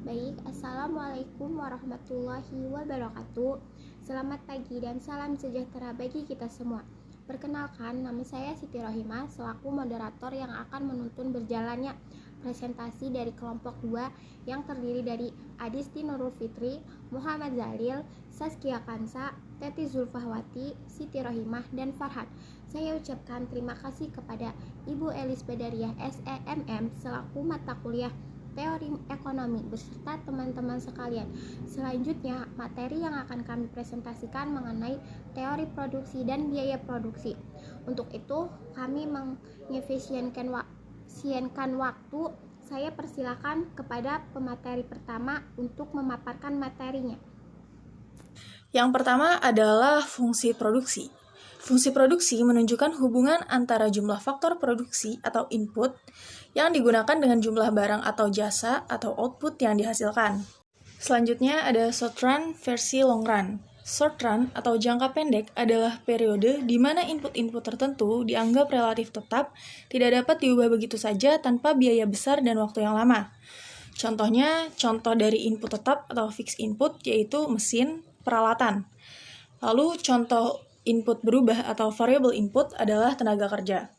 Baik, Assalamualaikum warahmatullahi wabarakatuh. Selamat pagi dan salam sejahtera bagi kita semua. Perkenalkan, nama saya Siti Rohimah selaku moderator yang akan menuntun berjalannya presentasi dari kelompok 2 yang terdiri dari Adisti Nurul Fitri, Muhammad Zalil, Saskia Kansa, Teti Zulfahwati, Siti Rohimah, dan Farhan. Saya ucapkan terima kasih kepada Ibu Elis Bedariah SEMM selaku mata kuliah teori ekonomi beserta teman-teman sekalian. Selanjutnya, materi yang akan kami presentasikan mengenai teori produksi dan biaya produksi. Untuk itu, kami mengefisienkan waktu. Saya persilakan kepada pemateri pertama untuk memaparkan materinya. Yang pertama adalah fungsi produksi. Fungsi produksi menunjukkan hubungan antara jumlah faktor produksi atau input yang digunakan dengan jumlah barang atau jasa atau output yang dihasilkan. Selanjutnya ada short run versi long run. Short run atau jangka pendek adalah periode di mana input-input tertentu dianggap relatif tetap, tidak dapat diubah begitu saja tanpa biaya besar dan waktu yang lama. Contoh dari input tetap atau fixed input yaitu mesin, peralatan. Lalu contoh input berubah atau variable input adalah tenaga kerja.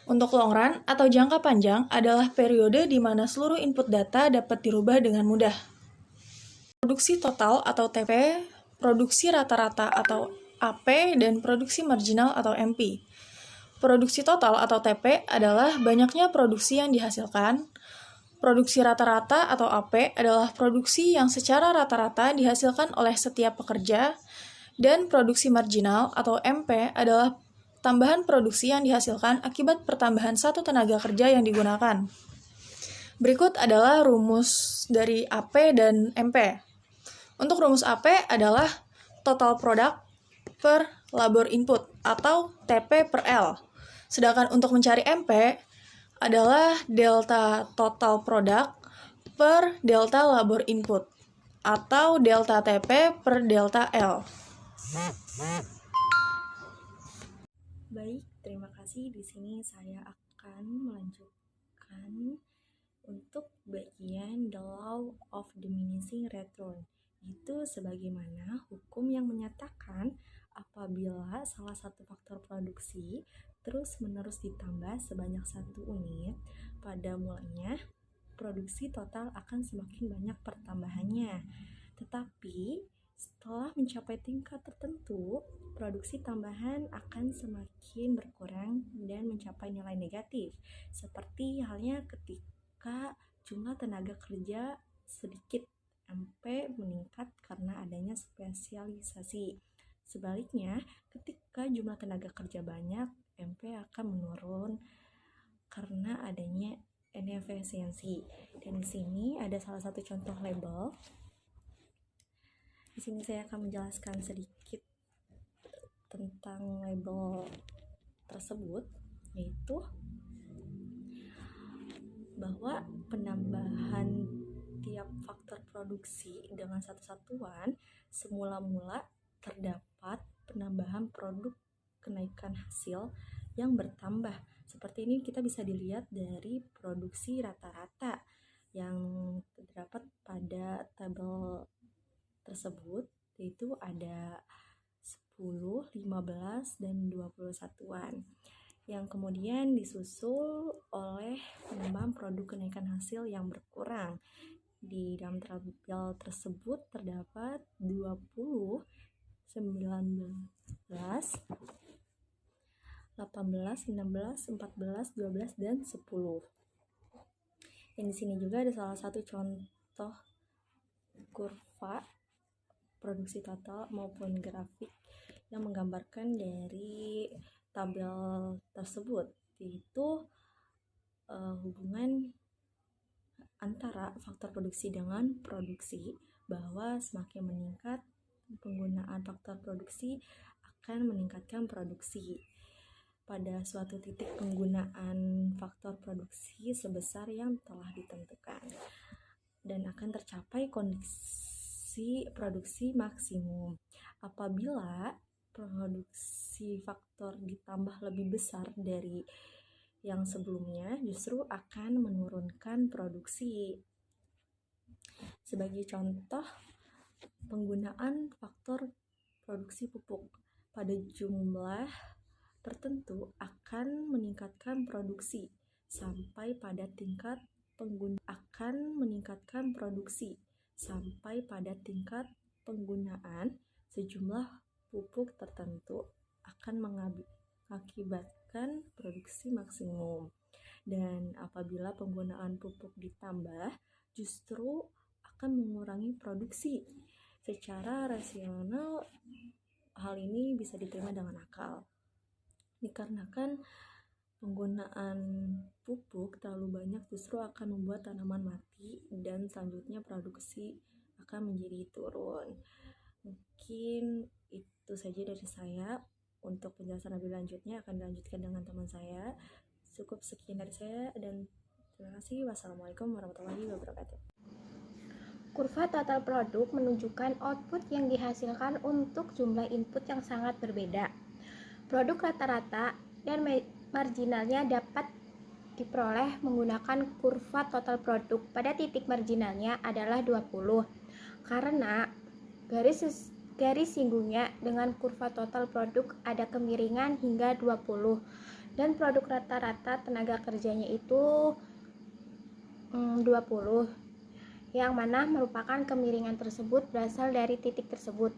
Untuk long run atau jangka panjang adalah periode di mana seluruh input data dapat dirubah dengan mudah. Produksi total atau TP, produksi rata-rata atau AP, dan produksi marginal atau MP. Produksi total atau TP adalah banyaknya produksi yang dihasilkan. Produksi rata-rata atau AP adalah produksi yang secara rata-rata dihasilkan oleh setiap pekerja, dan produksi marginal atau MP adalah tambahan produksi yang dihasilkan akibat pertambahan satu tenaga kerja yang digunakan. Berikut adalah rumus dari AP dan MP. Untuk rumus AP adalah total product per labor input atau TP per L. Sedangkan untuk mencari MP adalah delta total product per delta labor input atau delta TP per delta L. Baik, terima kasih. Di sini saya akan melanjutkan untuk bagian the law of diminishing return. Itu sebagaimana hukum yang menyatakan apabila salah satu faktor produksi terus-menerus ditambah sebanyak 1 unit, pada mulanya produksi total akan semakin banyak pertambahannya. Tetapi setelah mencapai tingkat tertentu, produksi tambahan akan semakin berkurang dan mencapai nilai negatif. Seperti halnya ketika jumlah tenaga kerja sedikit, MP meningkat karena adanya spesialisasi. Sebaliknya, ketika jumlah tenaga kerja banyak, MP akan menurun karena adanya inefisiensi. Dan di sini ada salah satu contoh label. Di sini saya akan menjelaskan sedikit tentang label tersebut, yaitu bahwa penambahan tiap faktor produksi dengan satu satuan semula-mula terdapat penambahan produk kenaikan hasil yang bertambah. Seperti ini kita bisa dilihat dari produksi rata-rata yang terdapat pada tabel tersebut, yaitu ada 10, 15, dan 20 satuan yang kemudian disusul oleh penambahan produk kenaikan hasil yang berkurang. Di dalam tabel tersebut terdapat 20, 19, 18, 16, 14, 12, dan 10. Dan di sini juga ada salah satu contoh kurva produksi total maupun grafik yang menggambarkan dari tabel tersebut, yaitu hubungan antara faktor produksi dengan produksi, bahwa semakin meningkat penggunaan faktor produksi akan meningkatkan produksi pada suatu titik penggunaan faktor produksi sebesar yang telah ditentukan, dan akan tercapai kondisi produksi maksimum. Apabila produksi faktor ditambah lebih besar dari yang sebelumnya, justru akan menurunkan produksi. Sebagai contoh, penggunaan faktor produksi pupuk pada jumlah tertentu akan meningkatkan produksi sampai pada tingkat penggunaan sejumlah pupuk tertentu akan mengakibatkan produksi maksimum. Dan apabila penggunaan pupuk ditambah, justru akan mengurangi produksi. Secara rasional, hal ini bisa diterima dengan akal. Dikarenakan penggunaan pupuk terlalu banyak justru akan membuat tanaman mati dan selanjutnya produksi akan menjadi turun. Mungkin itu saja dari saya. Untuk penjelasan lebih lanjutnya akan dilanjutkan dengan teman saya. Cukup sekian dari saya dan terima kasih. Wassalamualaikum warahmatullahi wabarakatuh. Kurva total produk menunjukkan output yang dihasilkan untuk jumlah input yang sangat berbeda. Produk rata-rata dan marginalnya dapat diperoleh menggunakan kurva total produk. Pada titik marginalnya adalah 20 karena garis singgungnya dengan kurva total produk ada kemiringan hingga 20 dan produk rata-rata tenaga kerjanya itu 20, yang mana merupakan kemiringan tersebut berasal dari titik tersebut.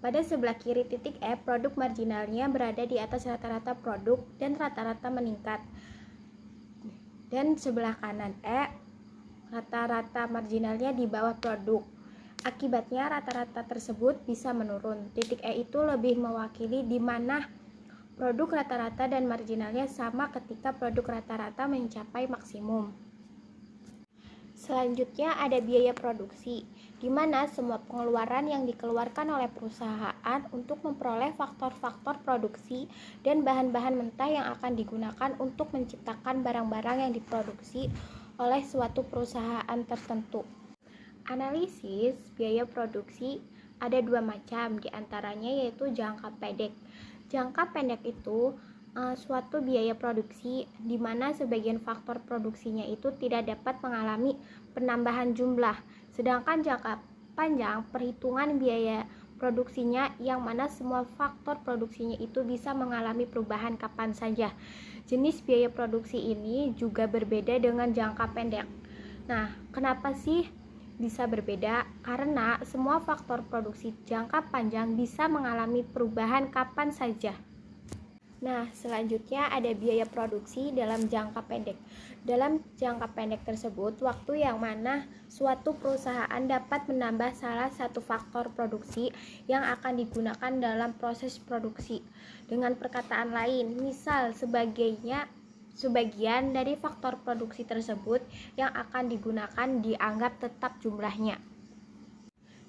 Pada sebelah kiri titik E, produk marginalnya berada di atas rata-rata produk dan rata-rata meningkat. Dan sebelah kanan E, rata-rata marginalnya di bawah produk. Akibatnya rata-rata tersebut bisa menurun. Titik E itu lebih mewakili di mana produk rata-rata dan marginalnya sama ketika produk rata-rata mencapai maksimum. Selanjutnya ada biaya produksi, di mana semua pengeluaran yang dikeluarkan oleh perusahaan untuk memperoleh faktor-faktor produksi dan bahan-bahan mentah yang akan digunakan untuk menciptakan barang-barang yang diproduksi oleh suatu perusahaan tertentu. Analisis biaya produksi ada dua macam, diantaranya yaitu jangka pendek. Jangka pendek itu suatu biaya produksi di mana sebagian faktor produksinya itu tidak dapat mengalami penambahan jumlah, sedangkan jangka panjang perhitungan biaya produksinya yang mana semua faktor produksinya itu bisa mengalami perubahan kapan saja. Jenis biaya produksi ini juga berbeda dengan jangka pendek. Nah, kenapa sih bisa berbeda? Karena semua faktor produksi jangka panjang bisa mengalami perubahan kapan saja. Nah, selanjutnya ada biaya produksi dalam jangka pendek. Dalam jangka pendek tersebut, waktu yang mana suatu perusahaan dapat menambah salah satu faktor produksi yang akan digunakan dalam proses produksi. Dengan perkataan lain, misal sebagian dari faktor produksi tersebut yang akan digunakan dianggap tetap jumlahnya.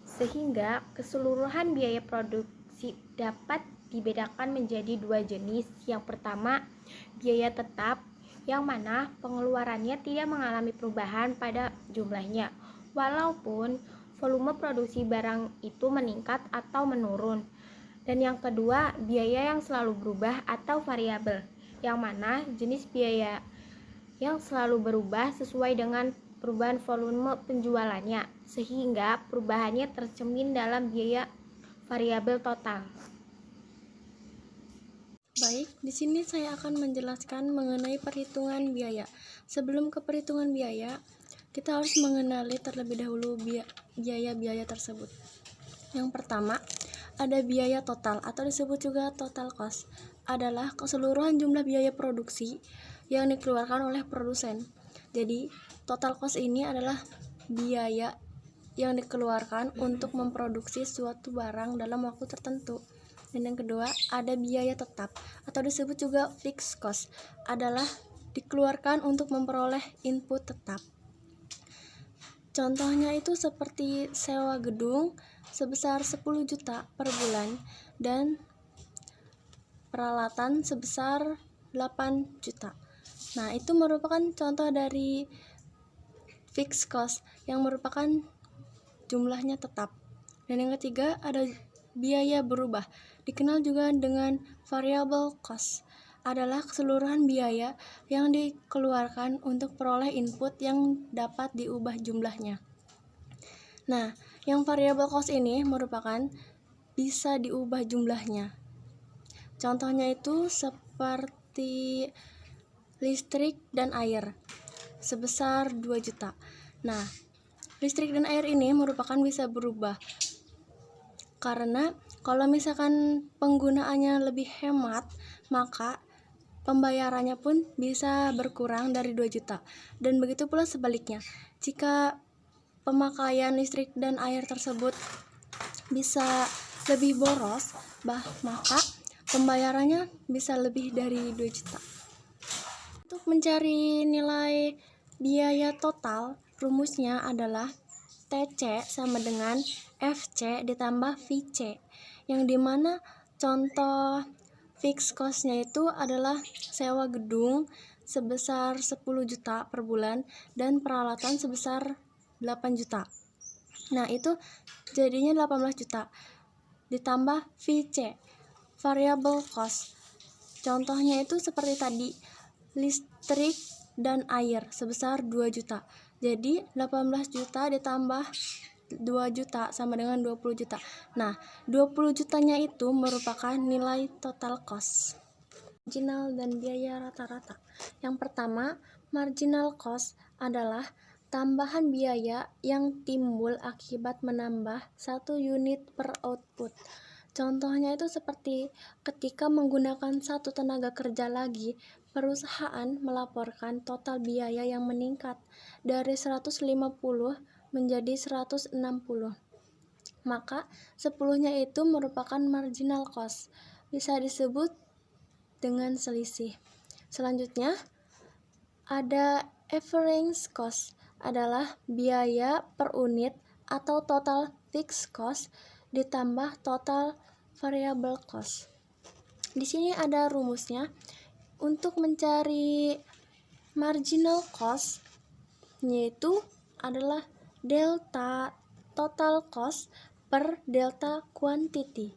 Sehingga keseluruhan biaya produksi dapat dibedakan menjadi dua jenis. Yang pertama, biaya tetap, yang mana pengeluarannya tidak mengalami perubahan pada jumlahnya, walaupun volume produksi barang itu meningkat atau menurun. Dan yang kedua, biaya yang selalu berubah atau variabel, yang mana jenis biaya yang selalu berubah sesuai dengan perubahan volume penjualannya, sehingga perubahannya tercermin dalam biaya variabel total. Baik, di sini saya akan menjelaskan mengenai perhitungan biaya. Sebelum ke perhitungan biaya, kita harus mengenali terlebih dahulu biaya-biaya tersebut. Yang pertama, ada biaya total atau disebut juga total cost. Adalah keseluruhan jumlah biaya produksi yang dikeluarkan oleh produsen. Jadi, total cost ini adalah biaya yang dikeluarkan untuk memproduksi suatu barang dalam waktu tertentu. Dan yang kedua, ada biaya tetap atau disebut juga fixed cost, adalah dikeluarkan untuk memperoleh input tetap. Contohnya itu seperti sewa gedung sebesar 10 juta per bulan dan peralatan sebesar 8 juta. Nah, itu merupakan contoh dari fixed cost yang merupakan jumlahnya tetap. Dan yang ketiga, ada biaya berubah, dikenal juga dengan variable cost, adalah keseluruhan biaya yang dikeluarkan untuk peroleh input yang dapat diubah jumlahnya. Nah, yang variable cost ini merupakan bisa diubah jumlahnya. Contohnya itu seperti listrik dan air sebesar 2 juta. Nah, listrik dan air ini merupakan bisa berubah. Karena kalau misalkan penggunaannya lebih hemat, maka pembayarannya pun bisa berkurang dari 2 juta. Dan begitu pula sebaliknya. Jika pemakaian listrik dan air tersebut bisa lebih boros, maka pembayarannya bisa lebih dari 2 juta. Untuk mencari nilai biaya total, rumusnya adalah TC sama dengan FC ditambah VC, yang dimana contoh fixed cost-nya itu adalah sewa gedung sebesar 10 juta per bulan dan peralatan sebesar 8 juta. Nah, itu jadinya 18 juta. Ditambah VC, variable cost. Contohnya itu seperti tadi, listrik dan air sebesar 2 juta. Jadi 18 juta ditambah 2 juta sama dengan 20 juta. Nah, 20 jutanya itu merupakan nilai total cost. Marginal dan biaya rata-rata. Yang pertama, marginal cost adalah tambahan biaya yang timbul akibat menambah 1 unit per output. Contohnya itu seperti ketika menggunakan 1 tenaga kerja lagi, perusahaan melaporkan total biaya yang meningkat dari 150 menjadi 160. Maka 10-nya itu merupakan marginal cost. Bisa disebut dengan selisih. Selanjutnya, ada average cost adalah biaya per unit atau total fixed cost ditambah total variable cost. Di sini ada rumusnya. Untuk mencari marginal cost, yaitu adalah delta total cost per delta quantity.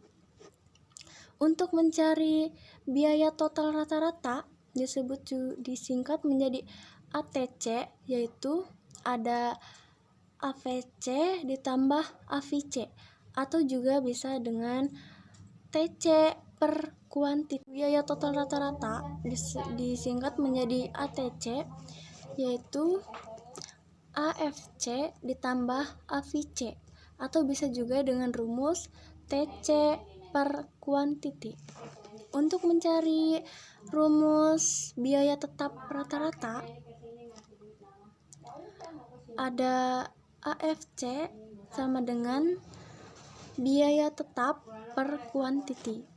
Untuk mencari biaya total rata-rata disingkat menjadi ATC, yaitu ada AVC ditambah AVC, atau juga bisa dengan TC per quantity. Biaya total rata-rata disingkat menjadi ATC, yaitu AFC ditambah AVC, atau bisa juga dengan rumus TC per quantity. Untuk mencari rumus biaya tetap rata-rata, ada AFC sama dengan biaya tetap per quantity.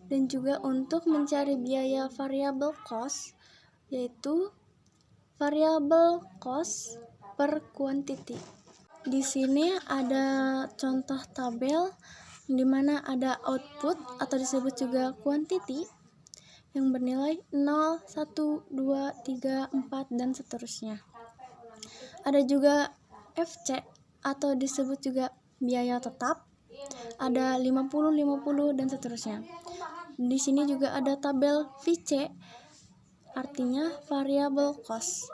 Dan juga untuk mencari biaya variable cost, yaitu variable cost per quantity. Di sini ada contoh tabel di mana ada output atau disebut juga quantity yang bernilai 0, 1, 2, 3, 4 dan seterusnya. Ada juga FC atau disebut juga biaya tetap. Ada 50, 50 dan seterusnya. Di sini juga ada tabel VC, artinya variable cost,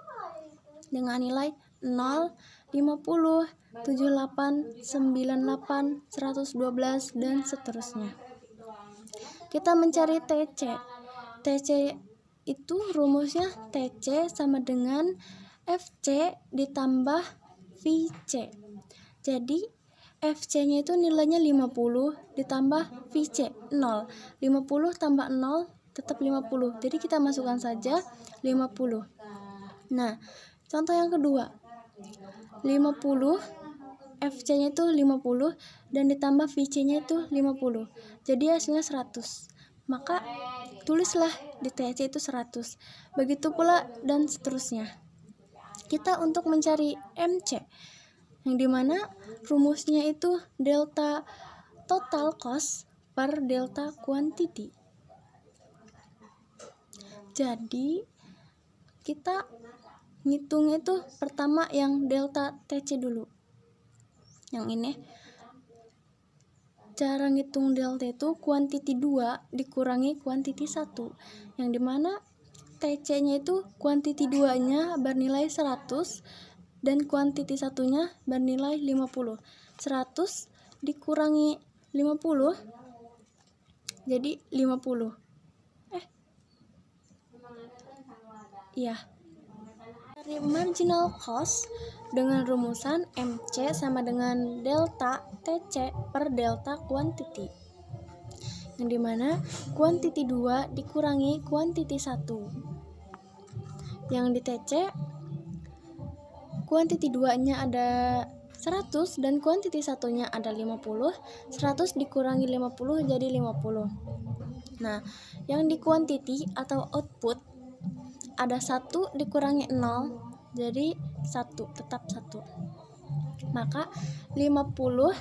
dengan nilai 0, 50, 78, 98, 112 dan seterusnya. Kita mencari TC. TC itu rumusnya TC sama dengan FC ditambah VC. Jadi FC-nya itu nilainya 50 ditambah VC 0. 50 tambah 0 tetap 50. Jadi kita masukkan saja 50. Nah, contoh yang kedua. 50 FC-nya itu 50 dan ditambah VC-nya itu 50. Jadi hasilnya 100. Maka tulislah di TC itu 100. Begitu pula dan seterusnya. Kita untuk mencari MC, yang dimana rumusnya itu delta total cost per delta quantity. Jadi kita ngitungnya itu pertama yang delta TC dulu. Yang ini cara ngitung delta itu quantity 2 dikurangi quantity 1, yang dimana TC nya itu quantity 2 nya bernilai 100 dan kuantiti satunya bernilai 50. 100 dikurangi 50 jadi 50. Iya. Dari marginal cost dengan rumusan MC sama dengan delta TC per delta quantity, yang dimana quantity 2 dikurangi quantity 1. Yang di TC quantity 2-nya ada 100 dan quantity 1-nya ada 50. 100 dikurangi 50 jadi 50. Nah, yang di quantity atau output ada 1 dikurangi 0 jadi 1, tetap 1. Maka 50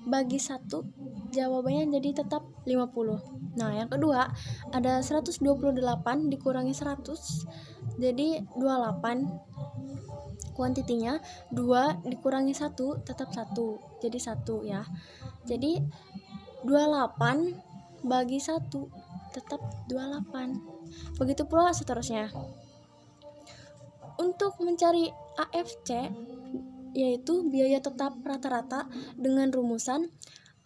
bagi 1 jawabannya jadi tetap 50. Nah, yang kedua ada 128 dikurangi 100 jadi 28. Kuantitinya 2 dikurangi 1 tetap 1 jadi 1 ya. Jadi 28 bagi 1 tetap 28. Begitu pula seterusnya. Untuk mencari AFC yaitu biaya tetap rata-rata dengan rumusan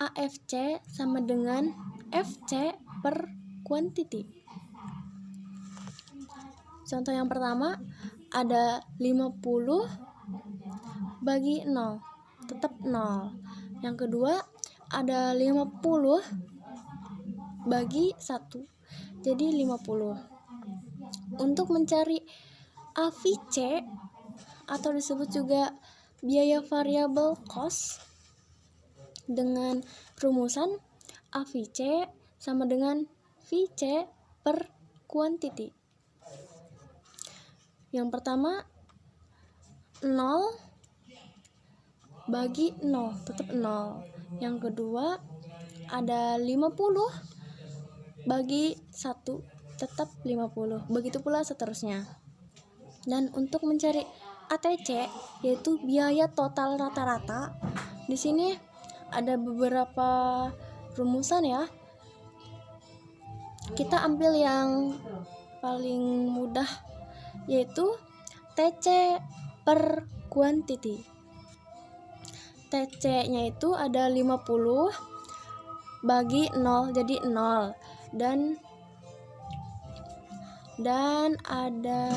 AFC sama dengan FC per quantity. Contoh yang pertama ada 50 bagi 0 tetap 0. Yang kedua ada 50 bagi 1 jadi 50. Untuk mencari AVC atau disebut juga biaya variable cost dengan rumusan AVC sama dengan VC per quantity. Yang pertama 0 bagi 0 tetap 0. Yang kedua ada 50 bagi 1 tetap 50. Begitu pula seterusnya. Dan untuk mencari ATC yaitu biaya total rata-rata, di sini ada beberapa rumusan ya. Kita ambil yang paling mudah yaitu TC per quantity. TC-nya itu ada 50 bagi 0 jadi 0 dan ada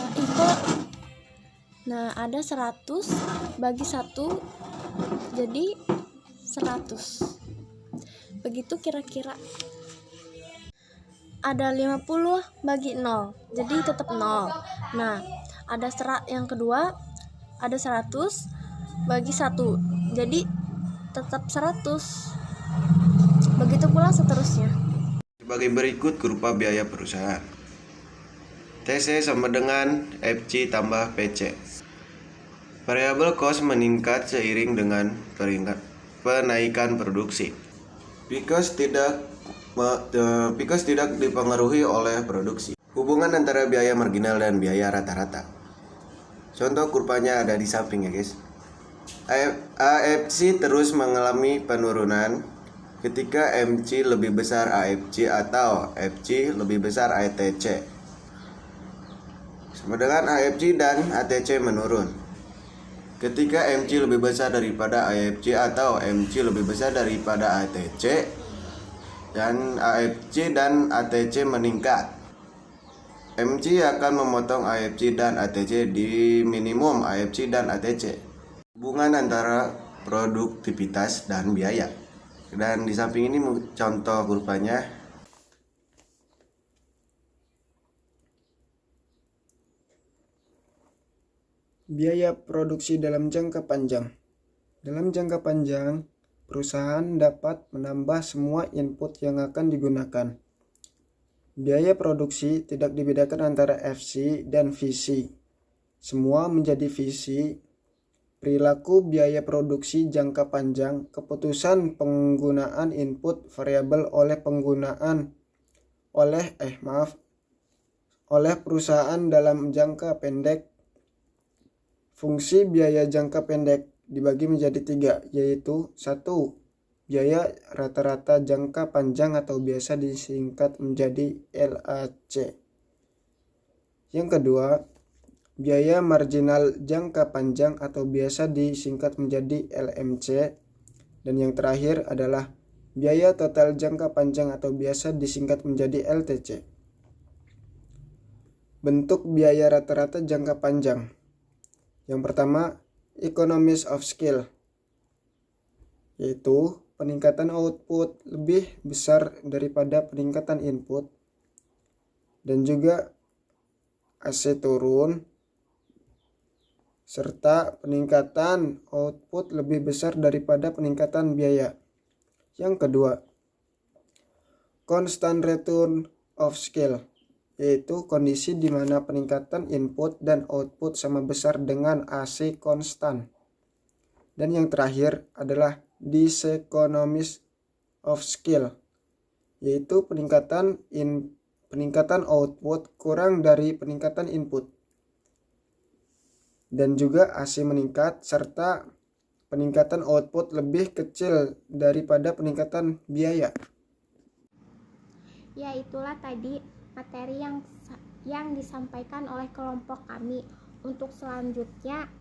ada 100 bagi 1 jadi 100. Begitu kira-kira. Ada 50 bagi 0 jadi tetap 0. Nah, ada yang kedua ada 100 bagi 1 jadi tetap 100. Begitu pula seterusnya. Sebagai berikut kurva biaya perusahaan. TC sama dengan FC tambah PC. Variable cost meningkat seiring dengan penaikan produksi. Because tidak dipengaruhi oleh produksi. Hubungan antara biaya marginal dan biaya rata-rata. Contoh kurvanya ada di samping ya guys. AFC terus mengalami penurunan ketika MC lebih besar AFC atau FC lebih besar ATC. Sama dengan AFC dan ATC menurun ketika MC lebih besar daripada AFC atau MC lebih besar daripada ATC, dan AFC dan ATC meningkat. MC akan memotong AFC dan ATC di minimum AFC dan ATC. Hubungan antara produktivitas dan biaya. Dan di samping ini contoh kurvanya. Biaya produksi dalam jangka panjang. Dalam jangka panjang, perusahaan dapat menambah semua input yang akan digunakan. Biaya produksi tidak dibedakan antara FC dan VC. Semua menjadi VC. Perilaku biaya produksi jangka panjang, keputusan penggunaan input variabel oleh perusahaan dalam jangka pendek. Fungsi biaya jangka pendek dibagi menjadi 3, yaitu 1. Biaya rata-rata jangka panjang atau biasa disingkat menjadi LAC. Yang kedua, biaya marginal jangka panjang atau biasa disingkat menjadi LMC, dan yang terakhir adalah biaya total jangka panjang atau biasa disingkat menjadi LTC. Bentuk biaya rata-rata jangka panjang. Yang pertama, economies of scale, yaitu peningkatan output lebih besar daripada peningkatan input, dan juga AC turun, serta peningkatan output lebih besar daripada peningkatan biaya. Yang kedua, constant return of scale, yaitu kondisi di mana peningkatan input dan output sama besar dengan AC konstan. Dan yang terakhir adalah diseconomies of scale, yaitu peningkatan output kurang dari peningkatan input, dan juga AC meningkat serta peningkatan output lebih kecil daripada peningkatan biaya. Ya, itulah tadi materi yang disampaikan oleh kelompok kami. Untuk selanjutnya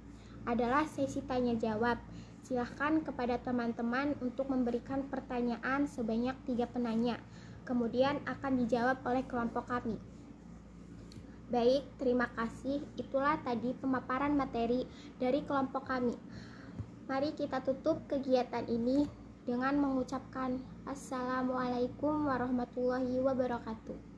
adalah sesi tanya jawab. Silahkan kepada teman-teman untuk memberikan pertanyaan sebanyak 3 penanya. Kemudian akan dijawab oleh kelompok kami. Baik, terima kasih. Itulah tadi pemaparan materi dari kelompok kami. Mari kita tutup kegiatan ini dengan mengucapkan Assalamualaikum warahmatullahi wabarakatuh.